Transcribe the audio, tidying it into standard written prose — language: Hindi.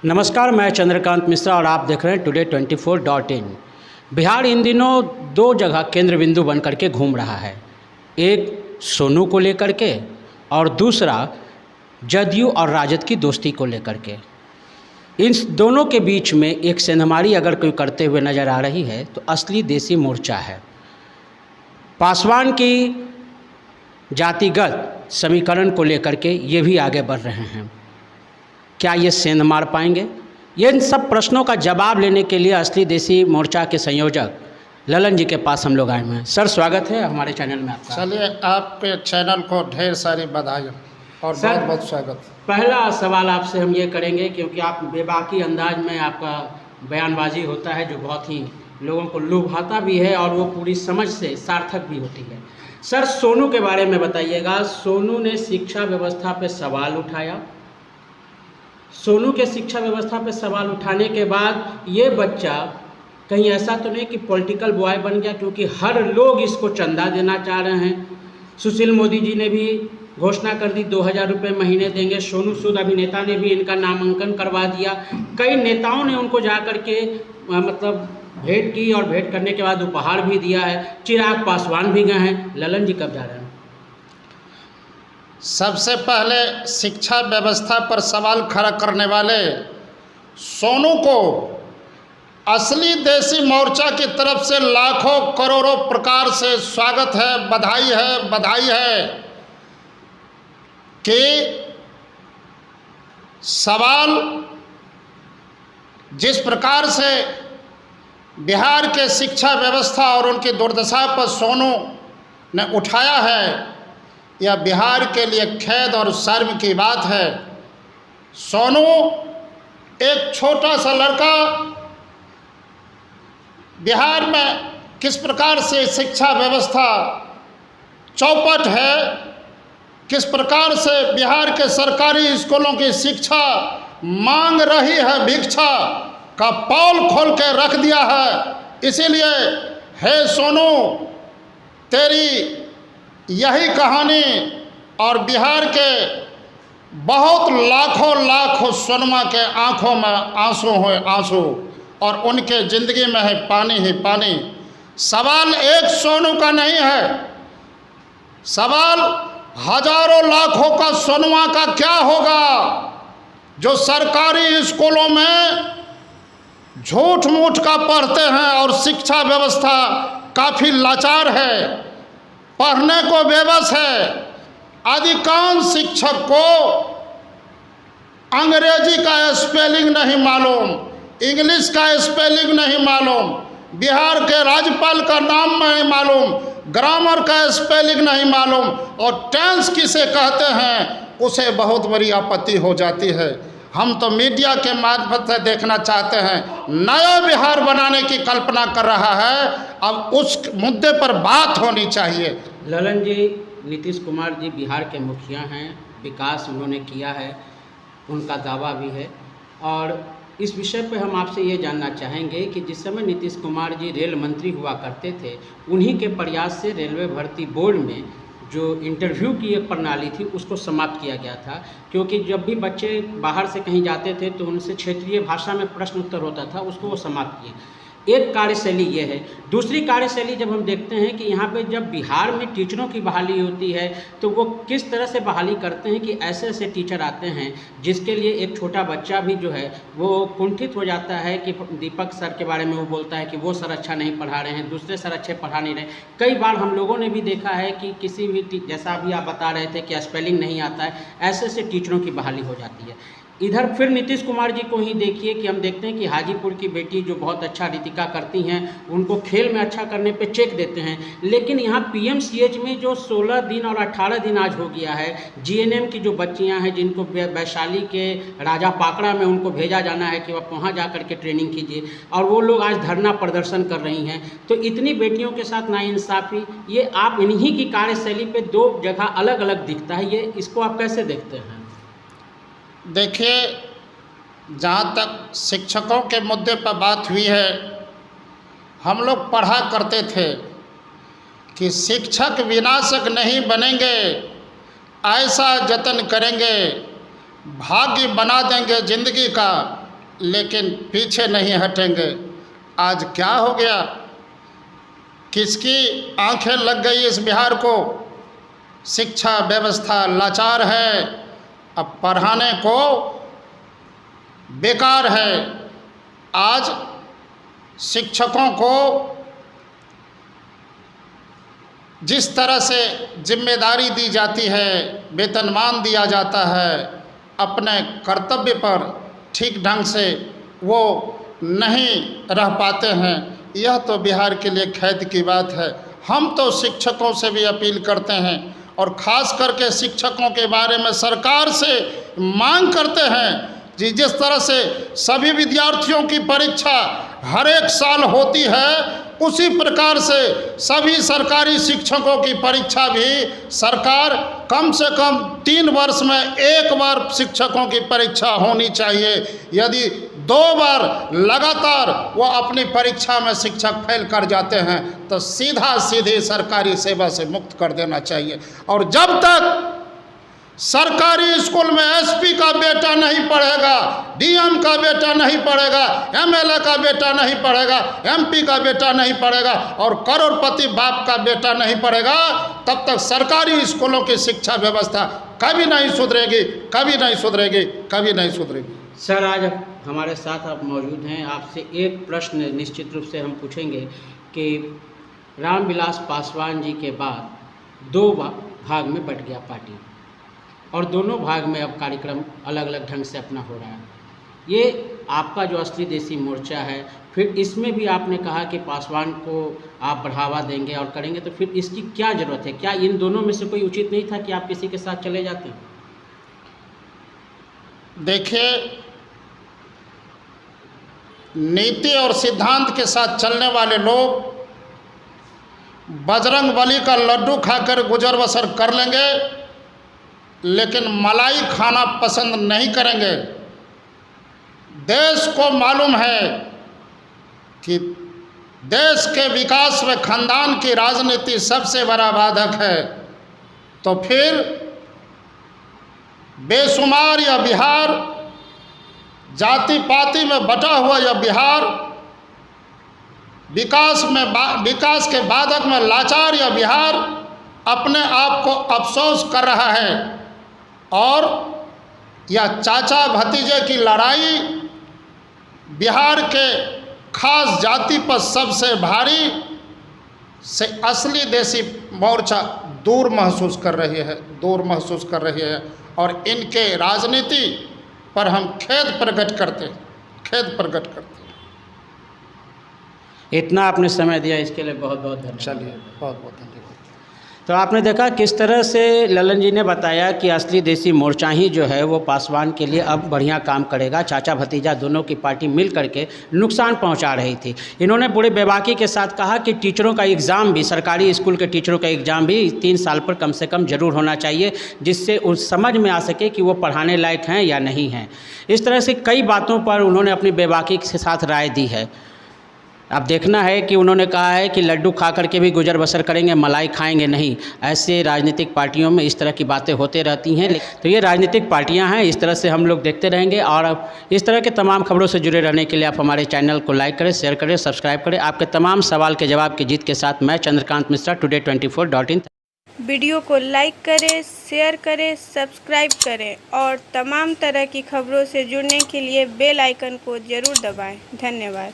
नमस्कार, मैं चंद्रकांत मिश्रा और आप देख रहे हैं टुडे 24.in। बिहार इन दिनों दो जगह केंद्र बिंदु बन करके घूम रहा है, एक सोनू को लेकर के और दूसरा जदयू और राजद की दोस्ती को लेकर के। इन दोनों के बीच में एक सेंधमारी अगर कोई करते हुए नज़र आ रही है तो असली देसी मोर्चा है। पासवान की जातिगत समीकरण को लेकर के ये भी आगे बढ़ रहे हैं। क्या ये सेंध मार पाएंगे? ये इन सब प्रश्नों का जवाब लेने के लिए असली देसी मोर्चा के संयोजक ललन जी के पास हम लोग आए हैं। सर, स्वागत है हमारे चैनल में आपका। चलिए, आपके चैनल को ढेर सारी बधाई और बहुत बहुत स्वागत। पहला सवाल आपसे हम ये करेंगे, क्योंकि आप बेबाकी अंदाज में आपका बयानबाजी होता है जो बहुत ही लोगों को लुभाता भी है और वो पूरी समझ से सार्थक भी होती है। सर, सोनू के बारे में बताइएगा। सोनू ने शिक्षा व्यवस्था पे सवाल उठाया। सोनू के शिक्षा व्यवस्था पे सवाल उठाने के बाद ये बच्चा कहीं ऐसा तो नहीं कि पॉलिटिकल बॉय बन गया, क्योंकि हर लोग इसको चंदा देना चाह रहे हैं। सुशील मोदी जी ने भी घोषणा कर दी 2000 रुपये महीने देंगे। सोनू सूद अभिनेता ने भी इनका नामांकन करवा दिया। कई नेताओं ने उनको जा कर के मतलब भेंट की और भेंट करने के बाद उपहार भी दिया है। चिराग पासवान भी गए हैं। ललन जी कब जा रहे हैं? सबसे पहले शिक्षा व्यवस्था पर सवाल खड़ा करने वाले सोनू को असली देसी मोर्चा की तरफ से लाखों करोड़ों प्रकार से स्वागत है, बधाई है कि सवाल जिस प्रकार से बिहार के शिक्षा व्यवस्था और उनकी दुर्दशा पर सोनू ने उठाया है, यह बिहार के लिए खेद और शर्म की बात है। सोनू एक छोटा सा लड़का बिहार में किस प्रकार से शिक्षा व्यवस्था चौपट है, किस प्रकार से बिहार के सरकारी स्कूलों की शिक्षा मांग रही है, भिक्षा का पोल खोल के रख दिया है। इसीलिए हे सोनू, तेरी यही कहानी और बिहार के बहुत लाखों सोनमा के आंखों में आंसू हुए आंसू और उनके ज़िंदगी में है पानी ही पानी। सवाल एक सोनू का नहीं है, सवाल हजारों लाखों का सोनमा का क्या होगा जो सरकारी स्कूलों में झूठ मूठ का पढ़ते हैं और शिक्षा व्यवस्था काफ़ी लाचार है, पढ़ने को बेबस है। अधिकांश शिक्षक को अंग्रेजी का स्पेलिंग नहीं मालूम, इंग्लिश का स्पेलिंग नहीं मालूम, बिहार के राज्यपाल का नाम नहीं मालूम, ग्रामर का स्पेलिंग नहीं मालूम और टेंस किसे कहते हैं उसे बहुत बड़ी आपत्ति हो जाती है। हम तो मीडिया के माध्यम से देखना चाहते हैं, नया बिहार बनाने की कल्पना कर रहा है, अब उस मुद्दे पर बात होनी चाहिए। ललन जी, नीतीश कुमार जी बिहार के मुखिया हैं, विकास उन्होंने किया है, उनका दावा भी है। और इस विषय पर हम आपसे ये जानना चाहेंगे कि जिस समय नीतीश कुमार जी रेल मंत्री हुआ करते थे, उन्हीं के प्रयास से रेलवे भर्ती बोर्ड में जो इंटरव्यू की एक प्रणाली थी उसको समाप्त किया गया था, क्योंकि जब भी बच्चे बाहर से कहीं जाते थे तो उनसे क्षेत्रीय भाषा में प्रश्न उत्तर होता था, उसको वो समाप्त किए। एक कार्यशैली ये है। दूसरी कार्यशैली जब हम देखते हैं कि यहाँ पे जब बिहार में टीचरों की बहाली होती है तो वो किस तरह से बहाली करते हैं कि ऐसे ऐसे टीचर आते हैं जिसके लिए एक छोटा बच्चा भी जो है वो कुंठित हो जाता है कि दीपक सर के बारे में वो बोलता है कि वो सर अच्छा नहीं पढ़ा रहे हैं, दूसरे सर अच्छे पढ़ा नहीं रहे। कई बार हम लोगों ने भी देखा है कि किसी भी जैसा अभी आप बता रहे थे कि स्पेलिंग नहीं आता है, ऐसे ऐसे टीचरों की बहाली हो जाती है। इधर फिर नीतीश कुमार जी को ही देखिए कि हम देखते हैं कि हाजीपुर की बेटी जो बहुत अच्छा रितिका करती हैं, उनको खेल में अच्छा करने पे चेक देते हैं, लेकिन यहाँ पीएमसीएच में जो 16 दिन और 18 दिन आज हो गया है, जीएनएम की जो बच्चियाँ हैं जिनको वैशाली के राजा पाकड़ा में उनको भेजा जाना है कि आप वहाँ जा कर के ट्रेनिंग कीजिए, और वो लोग आज धरना प्रदर्शन कर रही हैं। तो इतनी बेटियों के साथ नाइंसाफ़ी, ये आप इन्हीं की कार्यशैली पे दो जगह अलग अलग दिखता है, ये इसको आप कैसे देखते हैं? देखिए, जहाँ तक शिक्षकों के मुद्दे पर बात हुई है, हम लोग पढ़ा करते थे कि शिक्षक विनाशक नहीं बनेंगे, ऐसा जतन करेंगे, भाग्य बना देंगे ज़िंदगी का, लेकिन पीछे नहीं हटेंगे। आज क्या हो गया, किसकी आंखें लग गई इस बिहार को? शिक्षा व्यवस्था लाचार है, अब पढ़ाने को बेकार है। आज शिक्षकों को जिस तरह से जिम्मेदारी दी जाती है, वेतनमान दिया जाता है, अपने कर्तव्य पर ठीक ढंग से वो नहीं रह पाते हैं। यह तो बिहार के लिए खेद की बात है। हम तो शिक्षकों से भी अपील करते हैं और ख़ास करके शिक्षकों के बारे में सरकार से मांग करते हैं कि जिस तरह से सभी विद्यार्थियों की परीक्षा हर एक साल होती है, उसी प्रकार से सभी सरकारी शिक्षकों की परीक्षा भी सरकार कम से कम 3 वर्ष में एक बार शिक्षकों की परीक्षा होनी चाहिए। यदि 2 बार लगातार वो अपनी परीक्षा में शिक्षक फेल कर जाते हैं तो सीधे सरकारी सेवा से मुक्त कर देना चाहिए। और जब तक सरकारी स्कूल में एसपी का बेटा नहीं पढ़ेगा, डीएम का बेटा नहीं पढ़ेगा, एमएलए का बेटा नहीं पढ़ेगा, एमपी का बेटा नहीं पढ़ेगा और करोड़पति बाप का बेटा नहीं पढ़ेगा, तब तक सरकारी स्कूलों की शिक्षा व्यवस्था कभी नहीं सुधरेगी, कभी नहीं सुधरेगी, कभी नहीं सुधरेगी। सर, आज हमारे साथ आप मौजूद हैं। आपसे एक प्रश्न निश्चित रूप से हम पूछेंगे कि रामविलास पासवान जी के बाद 2 भाग में बट गया पार्टी और दोनों भाग में अब कार्यक्रम अलग अलग ढंग से अपना हो रहा है। ये आपका जो असली देसी मोर्चा है, फिर इसमें भी आपने कहा कि पासवान को आप बढ़ावा देंगे और करेंगे, तो फिर इसकी क्या ज़रूरत है? क्या इन दोनों में से कोई उचित नहीं था कि आप किसी के साथ चले जाते? देखिए, नीति और सिद्धांत के साथ चलने वाले लोग बजरंगबली का लड्डू खाकर गुजर बसर कर लेंगे, लेकिन मलाई खाना पसंद नहीं करेंगे। देश को मालूम है कि देश के विकास में खानदान की राजनीति सबसे बड़ा बाधक है, तो फिर बेशुमार यह बिहार, जाति पाति में बटा हुआ यह बिहार, विकास के बाधक में लाचार यह बिहार अपने आप को अफसोस कर रहा है। और यह चाचा भतीजे की लड़ाई बिहार के खास जाति पर सबसे भारी से असली देसी मोर्चा दूर महसूस कर रही है और इनके राजनीति पर हम खेद प्रकट करते हैं। इतना आपने समय दिया, इसके लिए बहुत बहुत धन्यवाद। चलिए, बहुत बहुत धन्यवाद। तो आपने देखा किस तरह से ललन जी ने बताया कि असली देसी मोर्चा ही जो है वो पासवान के लिए अब बढ़िया काम करेगा। चाचा भतीजा दोनों की पार्टी मिल करके नुकसान पहुंचा रही थी। इन्होंने बड़े बेबाकी के साथ कहा कि टीचरों का एग्ज़ाम भी, सरकारी स्कूल के टीचरों का एग्ज़ाम भी 3 साल पर कम से कम ज़रूर होना चाहिए, जिससे उस समझ में आ सके कि वो पढ़ाने लायक हैं या नहीं हैं। इस तरह से कई बातों पर उन्होंने अपनी बेबाकी के साथ राय दी है। अब देखना है कि उन्होंने कहा है कि लड्डू खा करके भी गुजर बसर करेंगे, मलाई खाएंगे नहीं। ऐसे राजनीतिक पार्टियों में इस तरह की बातें होते रहती हैं। तो ये राजनीतिक पार्टियां हैं, इस तरह से हम लोग देखते रहेंगे। और इस तरह के तमाम खबरों से जुड़े रहने के लिए आप हमारे चैनल को लाइक करें, शेयर करें, सब्सक्राइब करें। आपके तमाम सवाल के जवाब की जीत के साथ मैं चंद्रकांत मिश्रा, today24.in। वीडियो को लाइक करें, शेयर करें, सब्सक्राइब करें और तमाम तरह की खबरों से जुड़ने के लिए बेल आइकन को ज़रूर दबाएं। धन्यवाद।